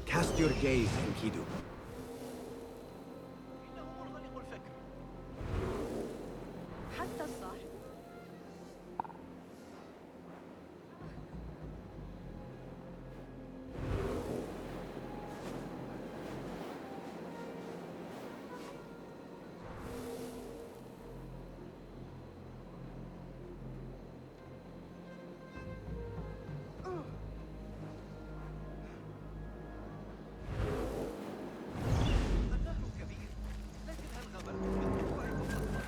Cast your gaze, Enkidu. إنه منغلق الفكر. حتى الصار. النهر كبير، لكن هل غمرت بالطوفان فقط؟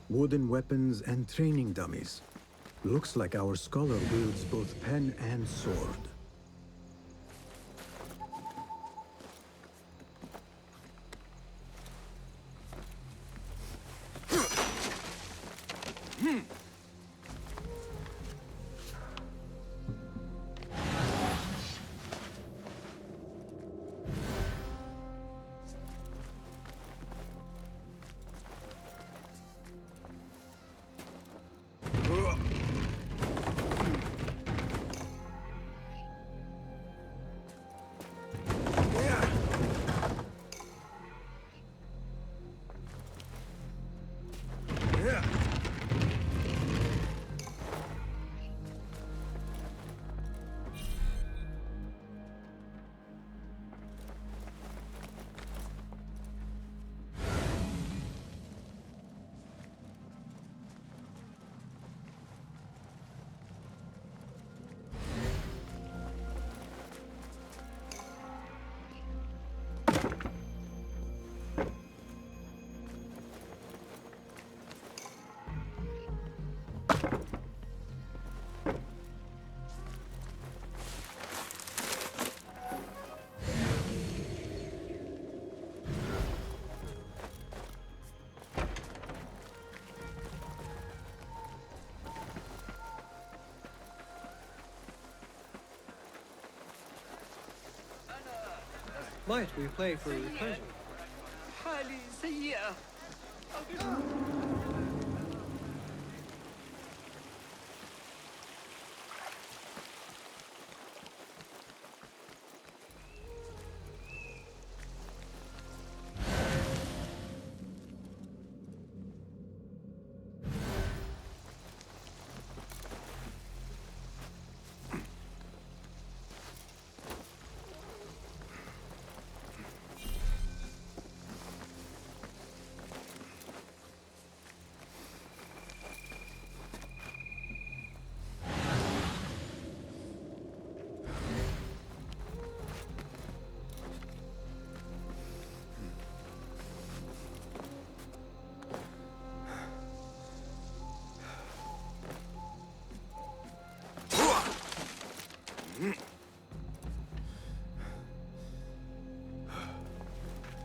Wooden weapons and training dummies. Looks like our scholar wields both pen and sword. Might we play for reprisal? حالي سيئة.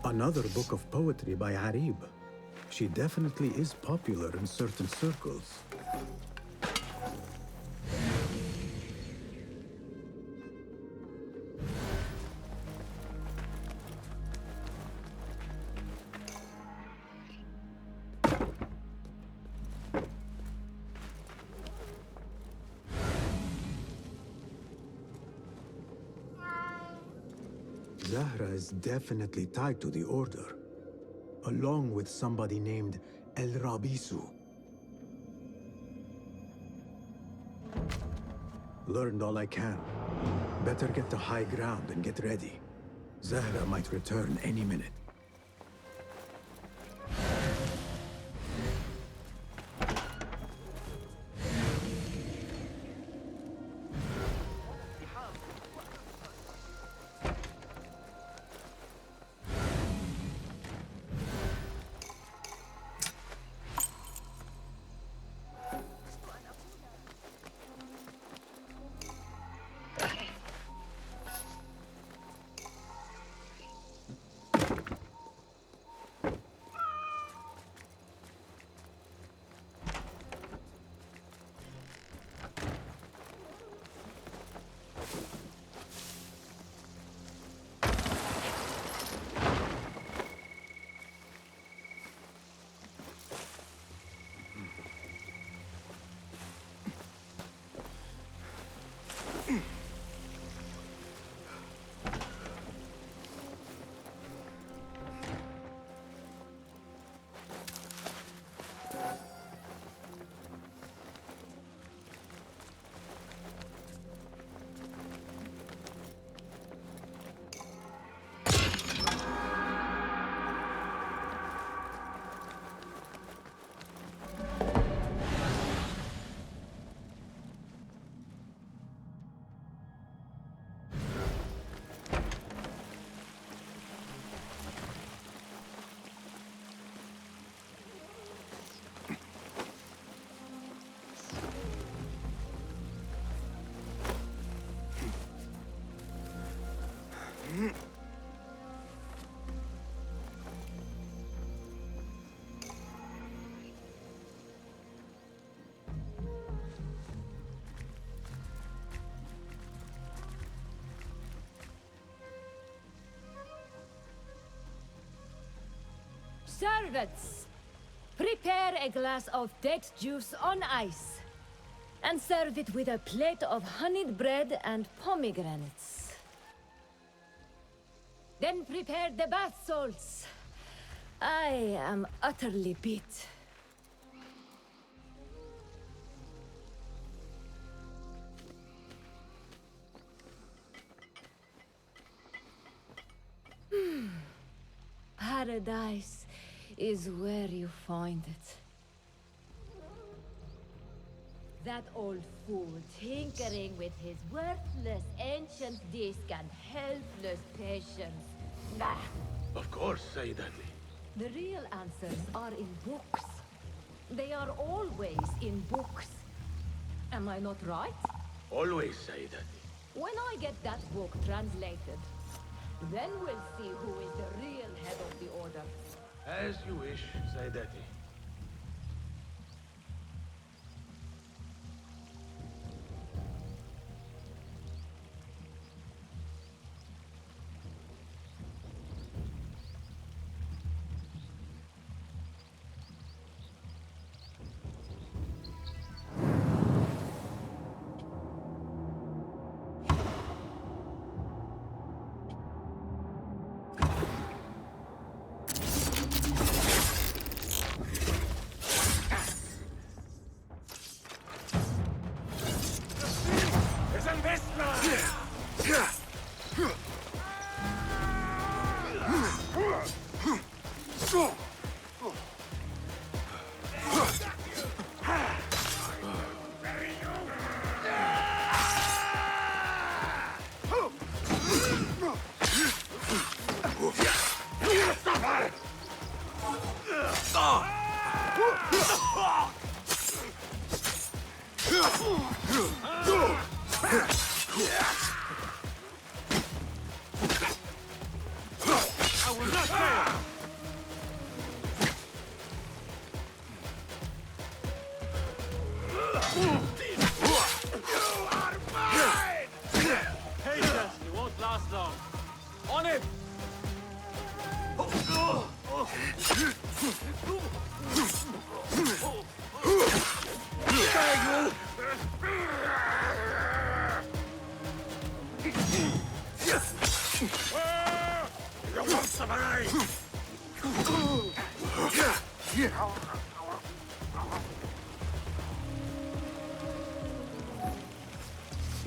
Another book of poetry by Harib. She definitely is popular in certain circles. Zahra is definitely tied to the Order, along with somebody named El Rabisu. Learned all I can. Better get to high ground and get ready. Zahra might return any minute. Servants, prepare a glass of date juice on ice, and serve it with a plate of honeyed bread and pomegranates. Then prepare the bath salts. I am utterly beat. Paradise is where you find it. That old fool tinkering with his worthless ancient disc and helpless patience. Nah. Of course, Sayyidati. The real answers are in books. They are always in books. Am I not right? Always, Sayyidati. When I get that book translated, then we'll see who is the real head of the Order. As you wish, Sayyidati. Patience, it won't last long. On it!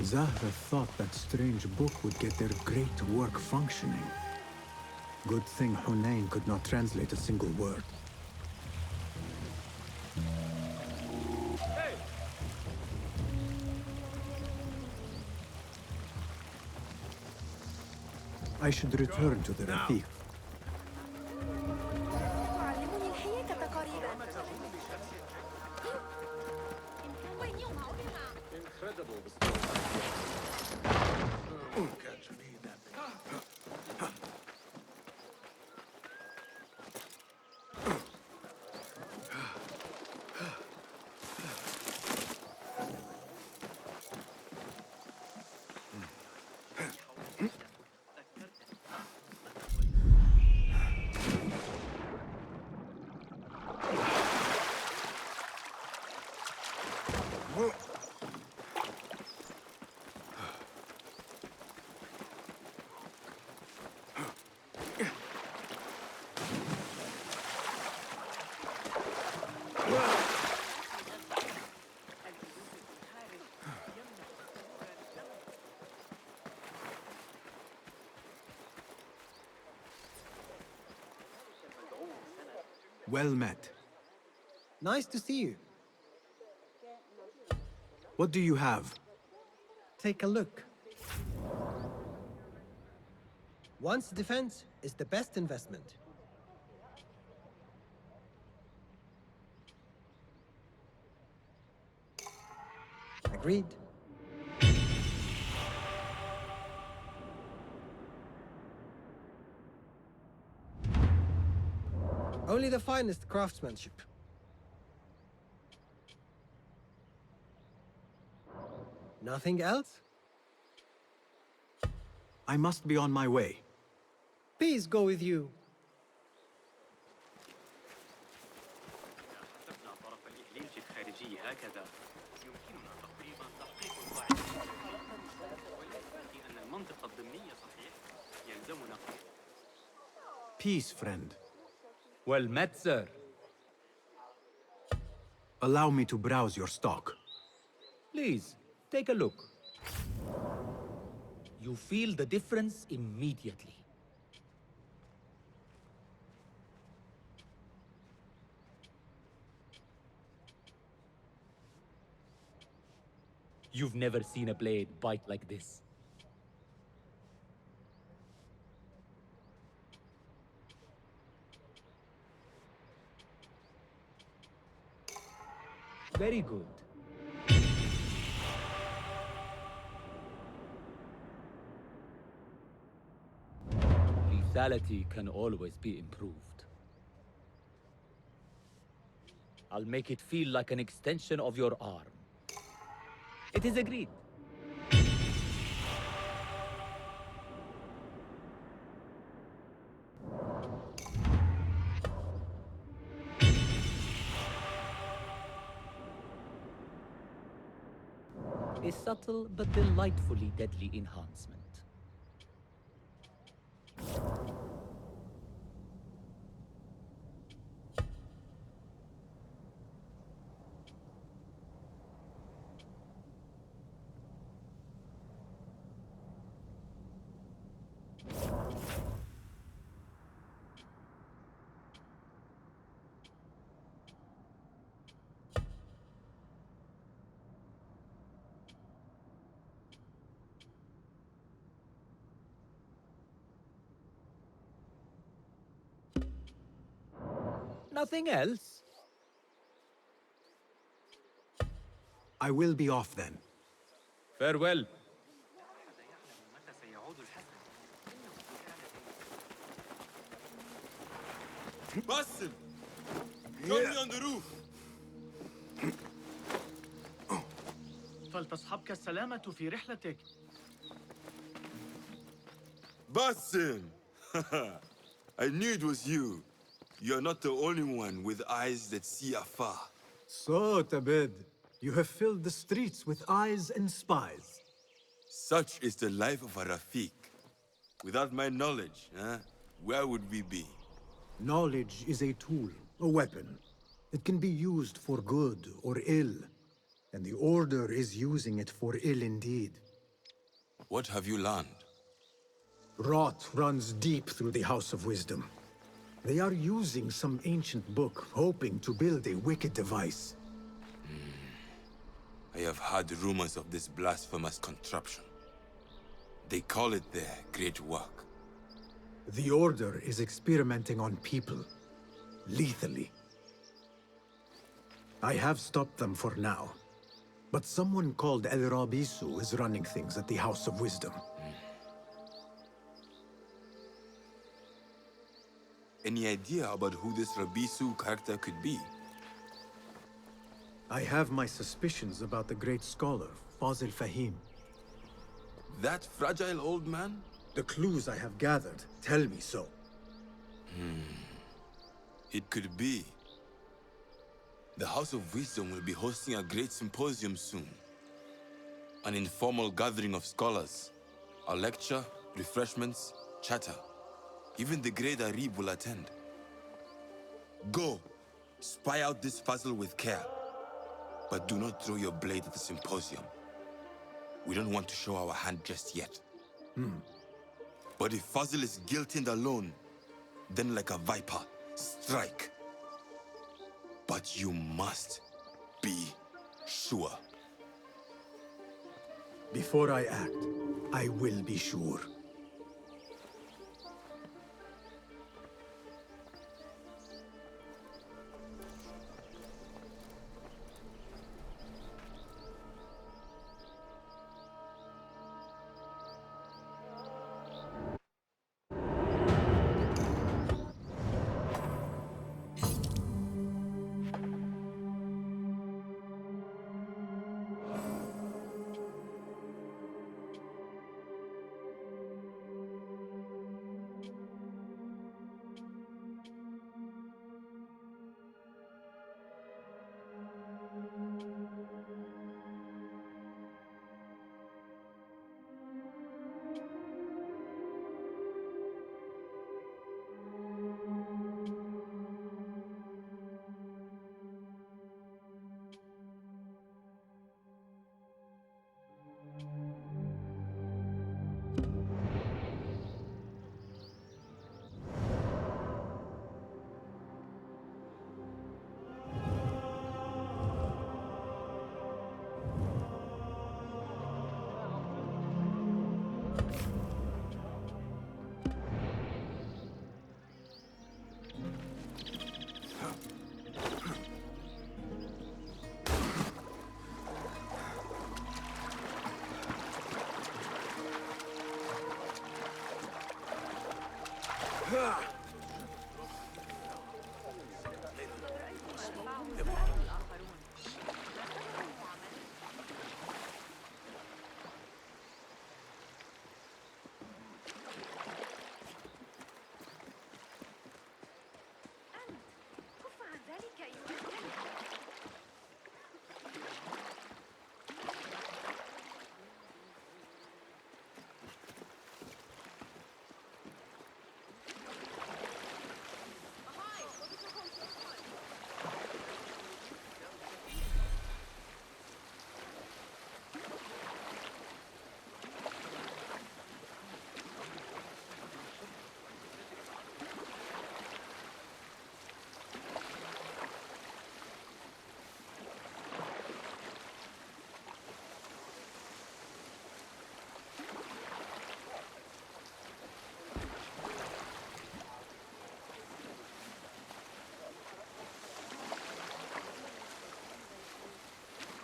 Zahra thought that strange book would get their great work functioning. Good thing Hunain could not translate a single word. I should return to the Rafiq. تعلمني الحياة تقريبا. Catch me that. Well met. Nice to see you. What do you have? Take a look. One's defense is the best investment. Agreed. Only the finest craftsmanship. Nothing else? I must be on my way. Peace go with you. Peace, friend. Well met, sir. Allow me to browse your stock. Please, take a look. You feel the difference immediately. You've never seen a blade bite like this. Very good. Lethality can always be improved. I'll make it feel like an extension of your arm. It is agreed. A subtle but delightfully deadly enhancement. Nothing else? I will be off then. Farewell. Basim! Join me on the roof! فلتصحبك السلامة في رحلتك. Basim! I knew it was you. You're not the only one with eyes that see afar. So, Tabid, you have filled the streets with eyes and spies. Such is the life of a Rafiq. Without my knowledge, where would we be? Knowledge is a tool, a weapon. It can be used for good or ill, and the Order is using it for ill indeed. What have you learned? Rot runs deep through the House of Wisdom. They are using some ancient book, hoping to build a wicked device. I have heard rumors of this blasphemous contraption. They call it their great work. The Order is experimenting on people, lethally. I have stopped them for now, but someone called El Rabisu is running things at the House of Wisdom. Any idea about who this Rabisu character could be? I have my suspicions about the great scholar, Fazil Fahim. That fragile old man? The clues I have gathered tell me so. It could be. The House of Wisdom will be hosting a great symposium soon. An informal gathering of scholars. A lecture, refreshments, chatter. Even the great Arib will attend. Go, spy out this puzzle with care. But do not throw your blade at the symposium. We don't want to show our hand just yet. But if Fazil is guilty and alone, then like a viper, strike. But you must be sure. Before I act, I will be sure.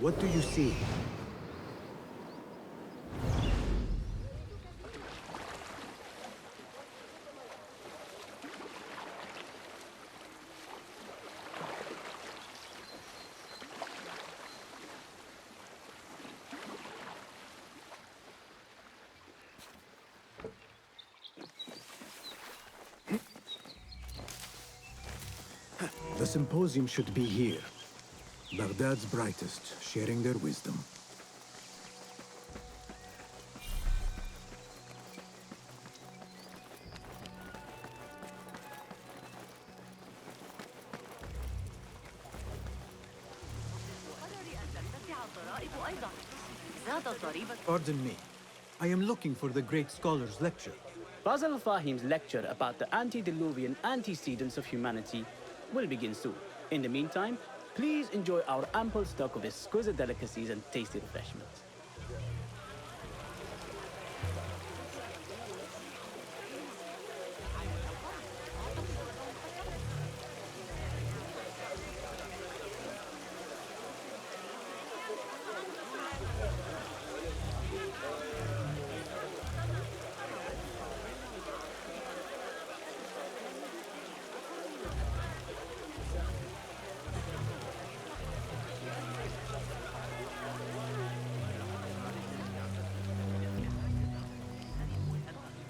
What do you see? The symposium should be here. Baghdad's brightest, sharing their wisdom. Pardon me. I am looking for the great scholar's lecture. Basil Fahim's lecture about the antediluvian antecedents of humanity will begin soon. In the meantime, please enjoy our ample stock of exquisite delicacies and tasty refreshments.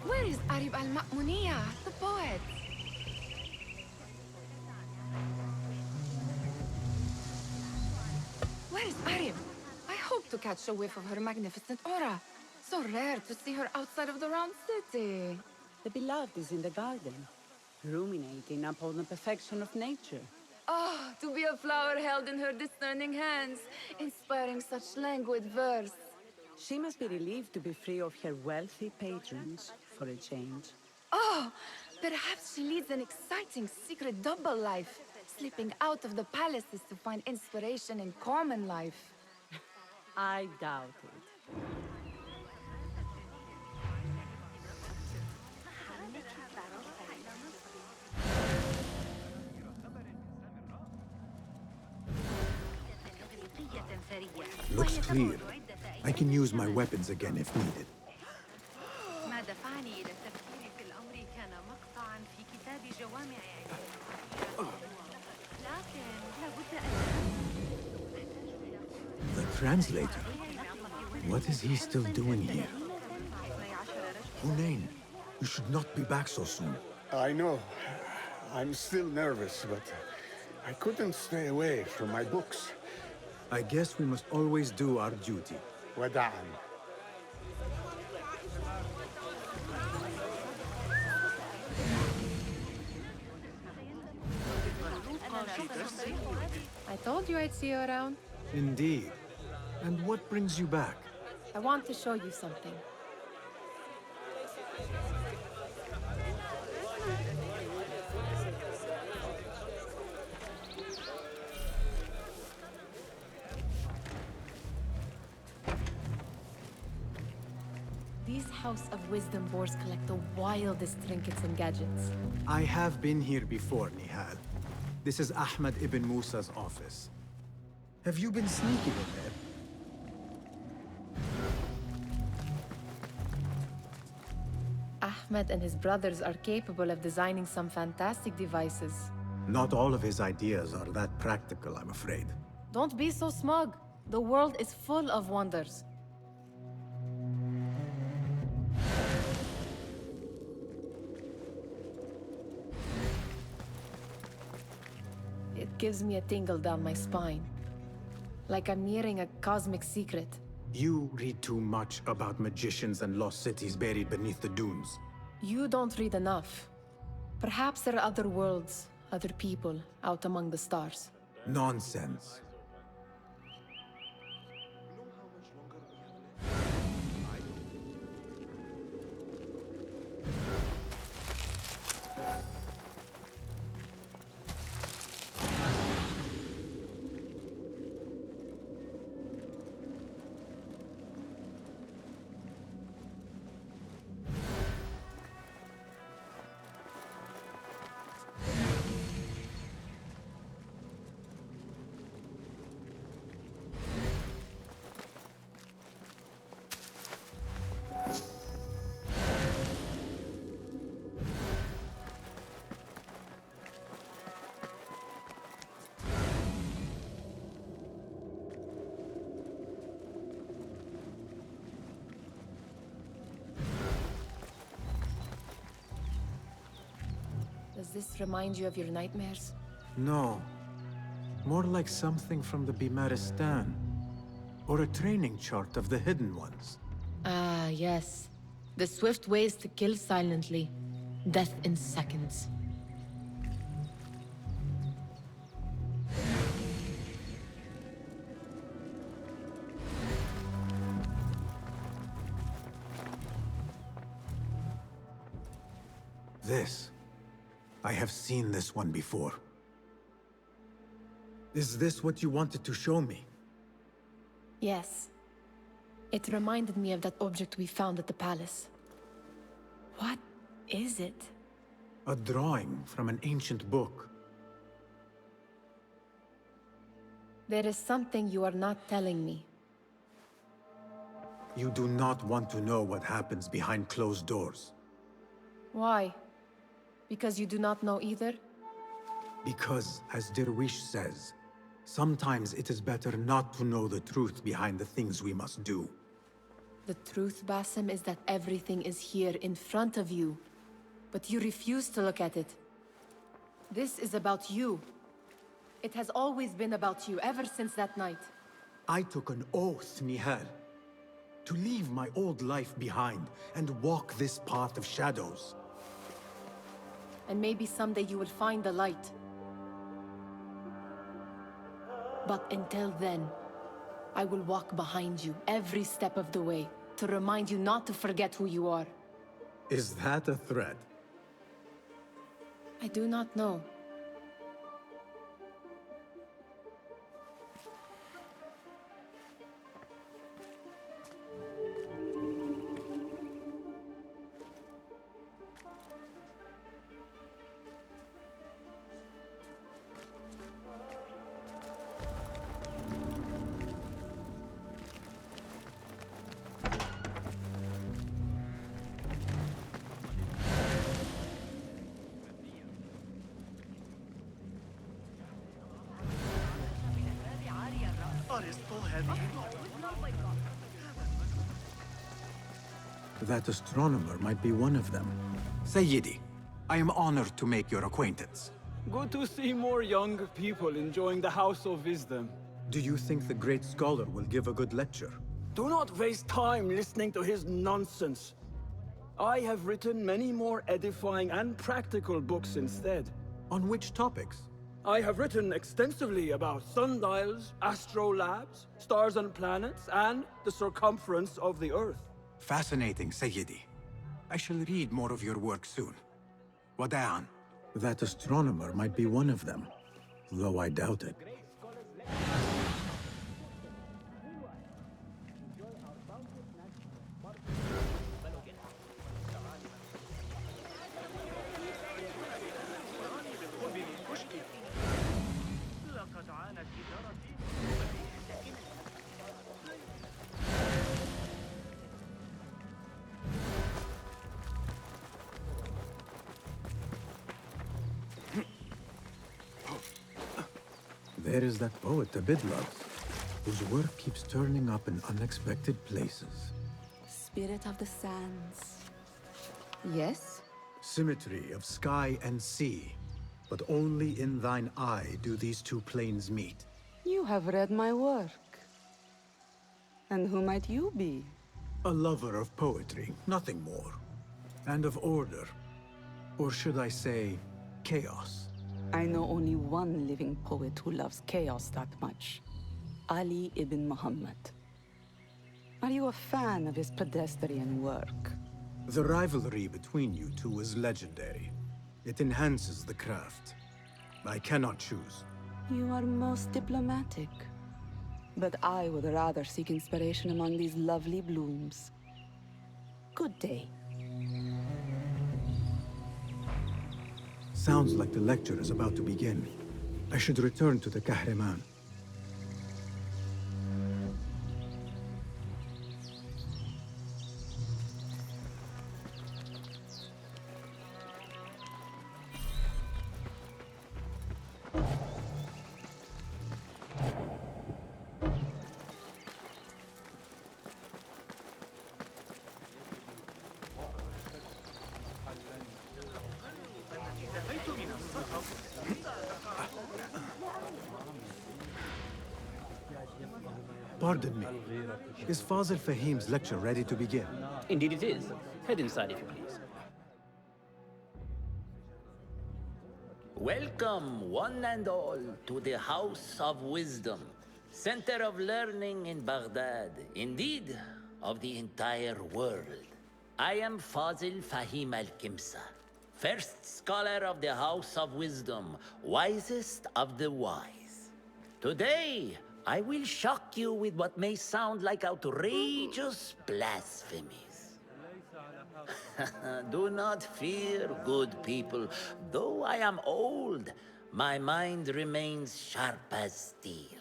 Where is Arib al-Ma'muniya, the poet? Where is Arib? I hope to catch a whiff of her magnificent aura. So rare to see her outside of the round city. The beloved is in the garden, ruminating upon the perfection of nature. Oh, to be a flower held in her discerning hands, inspiring such languid verse. She must be relieved to be free of her wealthy patrons for a change. Oh, perhaps she leads an exciting secret double life, slipping out of the palaces to find inspiration in common life. I doubt it. Looks clear. I can use my weapons again if needed. ما دفعني إلى التفكير في الأمر كان مقطعاً في كتاب جوامع لكن لابد The translator? What is he still doing here? Hunain, you should not be back so soon. I know. I'm still nervous, but I couldn't stay away from my books. I guess we must always do our duty. وداعاً. I told you I'd see you around. Indeed. And what brings you back? I want to show you something. These House of Wisdom boards collect the wildest trinkets and gadgets. I have been here before, Nihal. This is Ahmed ibn Musa's office. Have you been sneaking in there? Ahmed and his brothers are capable of designing some fantastic devices. Not all of his ideas are that practical, I'm afraid. Don't be so smug. The world is full of wonders. It gives me a tingle down my spine. Like I'm nearing a cosmic secret. You read too much about magicians and lost cities buried beneath the dunes. You don't read enough. Perhaps there are other worlds, other people, out among the stars. Nonsense. Does this remind you of your nightmares? No. More like something from the Bimaristan. Or a training chart of the Hidden Ones. Ah, yes. The swift ways to kill silently. Death in seconds. This. I have seen this one before. Is this what you wanted to show me? Yes. It reminded me of that object we found at the palace. What is it? A drawing from an ancient book. There is something you are not telling me. You do not want to know what happens behind closed doors. Why? Because you do not know either? Because, as Derwish says, sometimes it is better not to know the truth behind the things we must do. The truth, Basim, is that everything is here in front of you. But you refuse to look at it. This is about you. It has always been about you, ever since that night. I took an oath, Nihal, to leave my old life behind and walk this path of shadows. And maybe someday you will find the light. But until then, I will walk behind you every step of the way to remind you not to forget who you are. Is that a threat? I do not know. That astronomer might be one of them. Sayyidi, I am honored to make your acquaintance. Good to see more young people enjoying the House of Wisdom. Do you think the great scholar will give a good lecture? Do not waste time listening to his nonsense. I have written many more edifying and practical books instead. On which topics? I have written extensively about sundials, astrolabes, stars and planets, and the circumference of the Earth. Fascinating, Sayyidi. I shall read more of your work soon. Wada'an. That astronomer might be one of them, though I doubt it. There is that poet Abid loves, whose work keeps turning up in unexpected places. Spirit of the sands. Yes? Symmetry of sky and sea, but only in thine eye do these two planes meet. You have read my work. And who might you be? A lover of poetry, nothing more. And of order. Or should I say, chaos. I know only one living poet who loves chaos that much. Ali ibn Muhammad. Are you a fan of his pedestrian work? The rivalry between you two is legendary. It enhances the craft. I cannot choose. You are most diplomatic. But I would rather seek inspiration among these lovely blooms. Good day. Sounds like the lecture is about to begin. I should return to the Kahraman. Pardon me. Is Fazil Fahim's lecture ready to begin? Indeed it is. Head inside if you please. Welcome, one and all, to the House of Wisdom, center of learning in Baghdad, indeed, of the entire world. I am Fazil Fahim al-Kimsa, first scholar of the House of Wisdom, wisest of the wise. Today, I will shock you with what may sound like outrageous blasphemies. Do not fear, good people. Though I am old, my mind remains sharp as steel.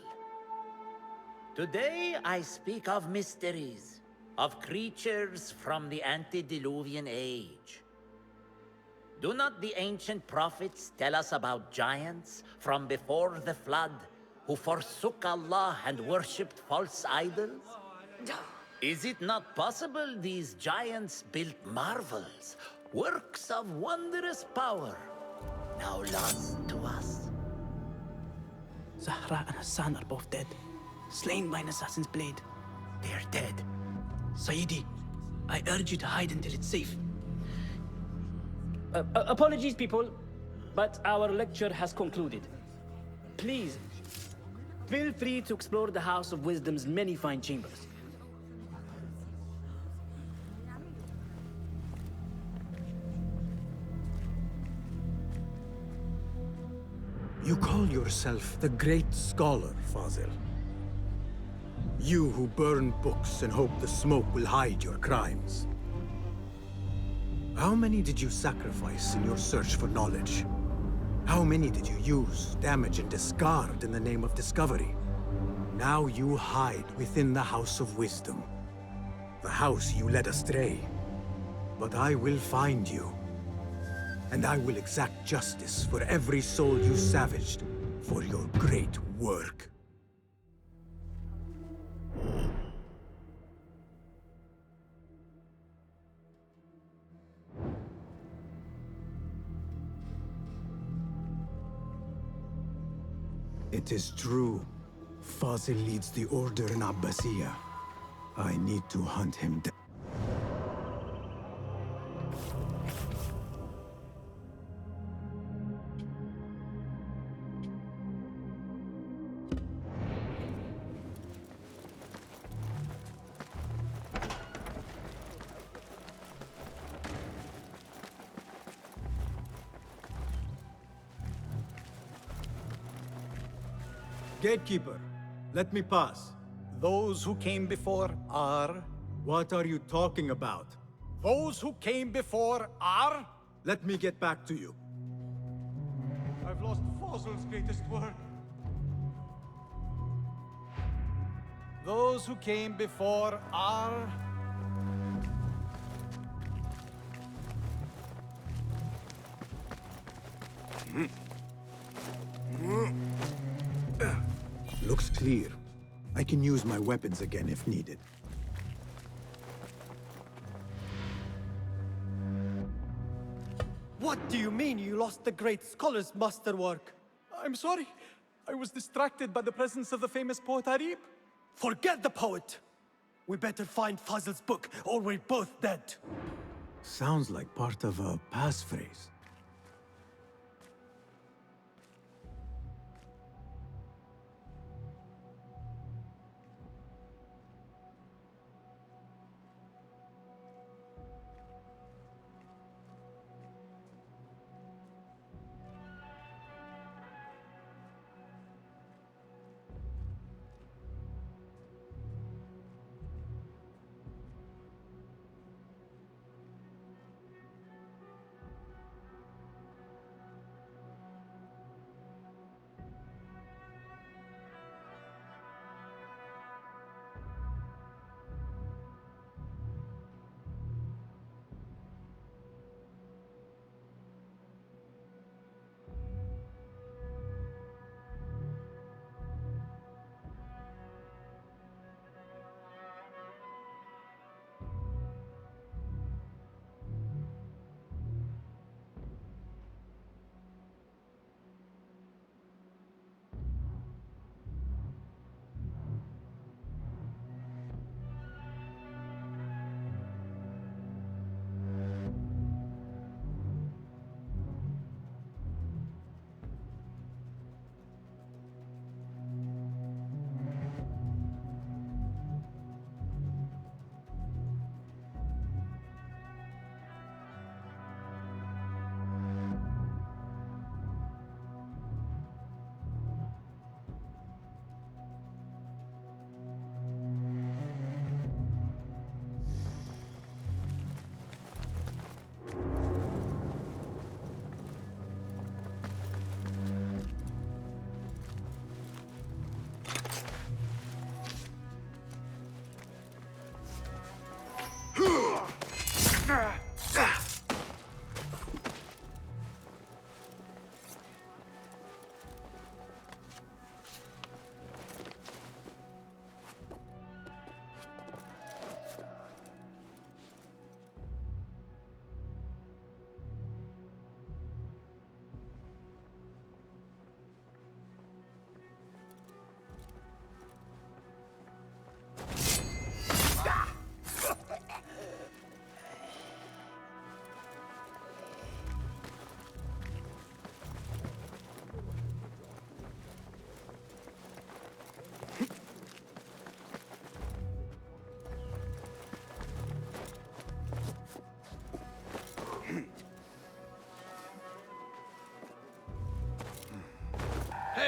Today I speak of mysteries, of creatures from the antediluvian age. Do not the ancient prophets tell us about giants from before the flood who forsook Allah and worshipped false idols? Is it not possible these giants built marvels, works of wondrous power, now lost to us? Zahra and Hassan are both dead, slain by an assassin's blade. They're dead. Sayyidi, I urge you to hide until it's safe. Apologies, people, but our lecture has concluded. Please, feel free to explore the House of Wisdom's many fine chambers. You call yourself the great scholar, Fazil. You who burn books and hope the smoke will hide your crimes. How many did you sacrifice in your search for knowledge? How many did you use, damage, and discard in the name of discovery? Now you hide within the House of Wisdom. The house you led astray. But I will find you. And I will exact justice for every soul you savaged for your great work. It is true. Fazil leads the order in Abbasiyah. I need to hunt him down. Gatekeeper, let me pass. Those who came before are... What are you talking about? Those who came before are... Let me get back to you. I've lost Fazil's greatest work. Those who came before are... Looks clear. I can use my weapons again if needed. What do you mean you lost the great scholar's masterwork? I'm sorry. I was distracted by the presence of the famous poet Arib. Forget the poet! We better find Fazil's book, or we're both dead. Sounds like part of a passphrase.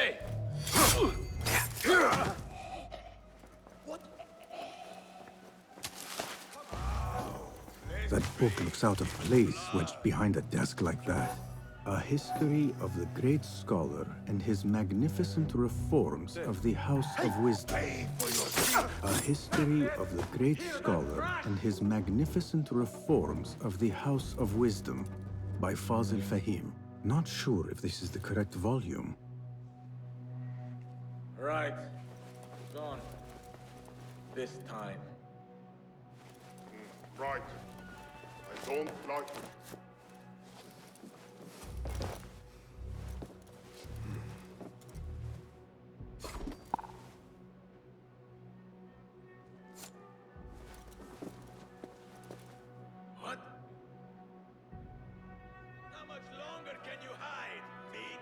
Hey! That book looks out of place wedged behind a desk like that. A history of the great scholar and his magnificent reforms of the House of Wisdom. A history of the great scholar and his magnificent reforms of the House of Wisdom by Fazil Fahim. Not sure if this is the correct volume. Right. Gone. This time. Right. I don't like it. What? How much longer can you hide, Pete?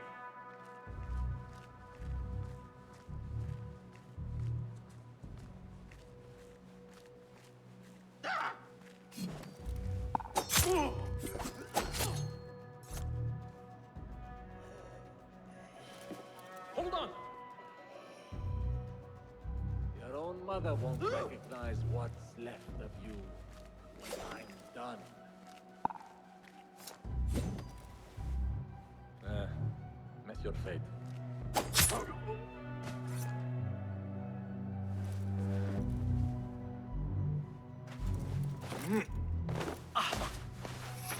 Hold on! Your own mother won't recognize what's left of you when I'm done. Met your fate.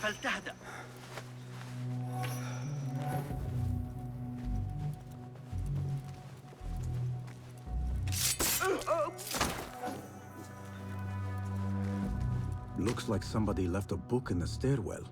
فلتهدأ. Looks like somebody left a book in the stairwell.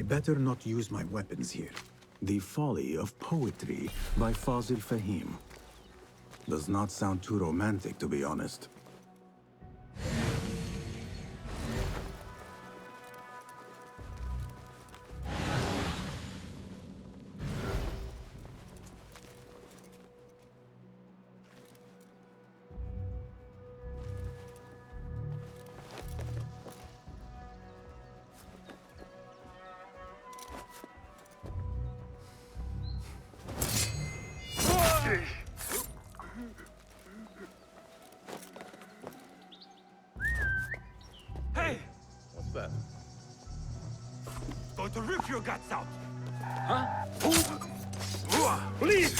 better not use my weapons here. The Folly of Poetry by Fazil Fahim. Does not sound too romantic, to be honest. Hey! What's that? Going to rip your guts out! Huh? Please!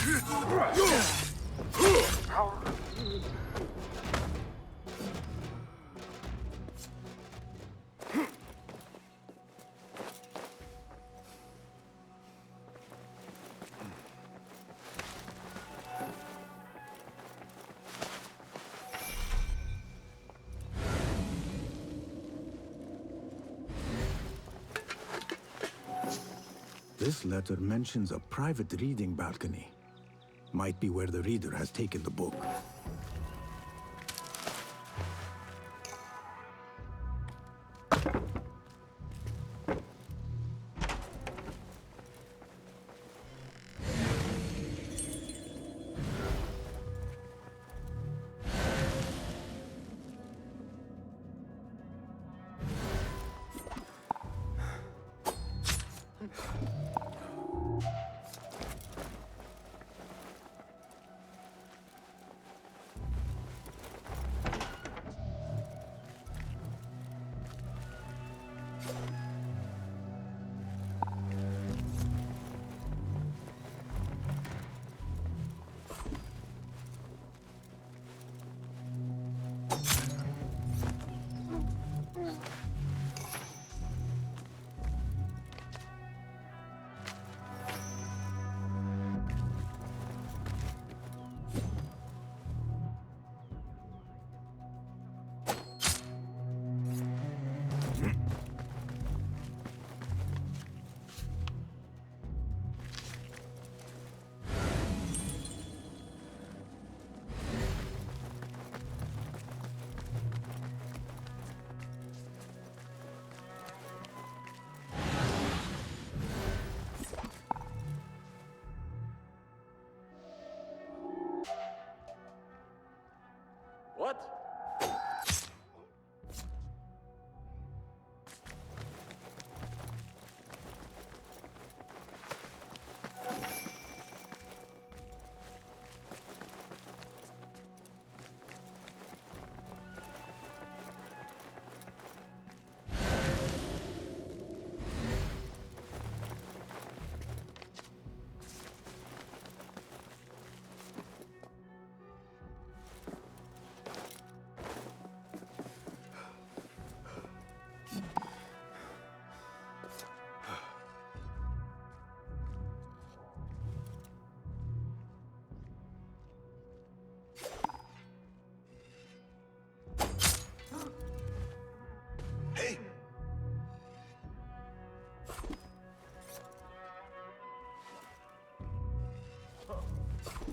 This letter mentions a private reading balcony. Might be where the reader has taken the book. What?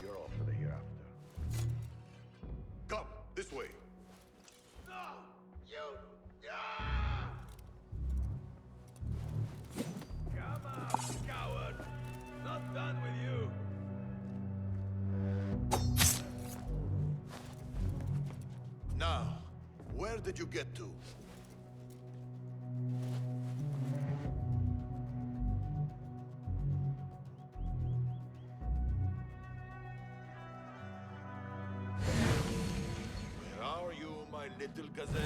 You're off to the hereafter. Come, this way. No! You! Come out, coward! Not done with you! Now, where did you get to? Where are you, my little gazelle?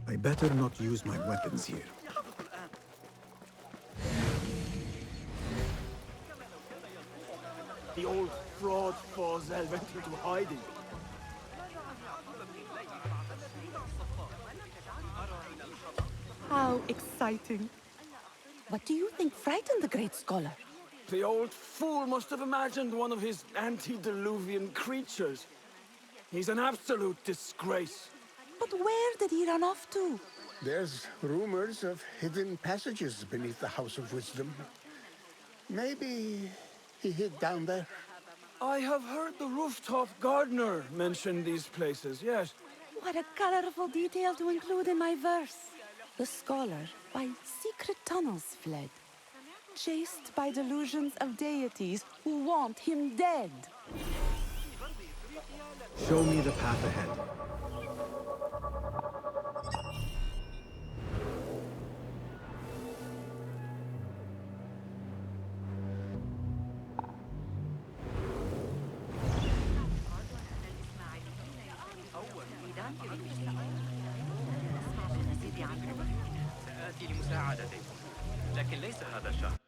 I better not use my weapons here. The old fraud Forzel went into hiding. How exciting. What do you think frightened the great scholar? The old fool must have imagined one of his antediluvian creatures. He's an absolute disgrace. But where did he run off to? There's rumors of hidden passages beneath the House of Wisdom. Maybe he hid down there. I have heard the rooftop gardener mention these places, yes. What a colorful detail to include in my verse. The scholar by secret tunnels fled, chased by delusions of deities who want him dead. Show me the path ahead. سآتي لمساعدتكم، لكن ليس هذا الشهر.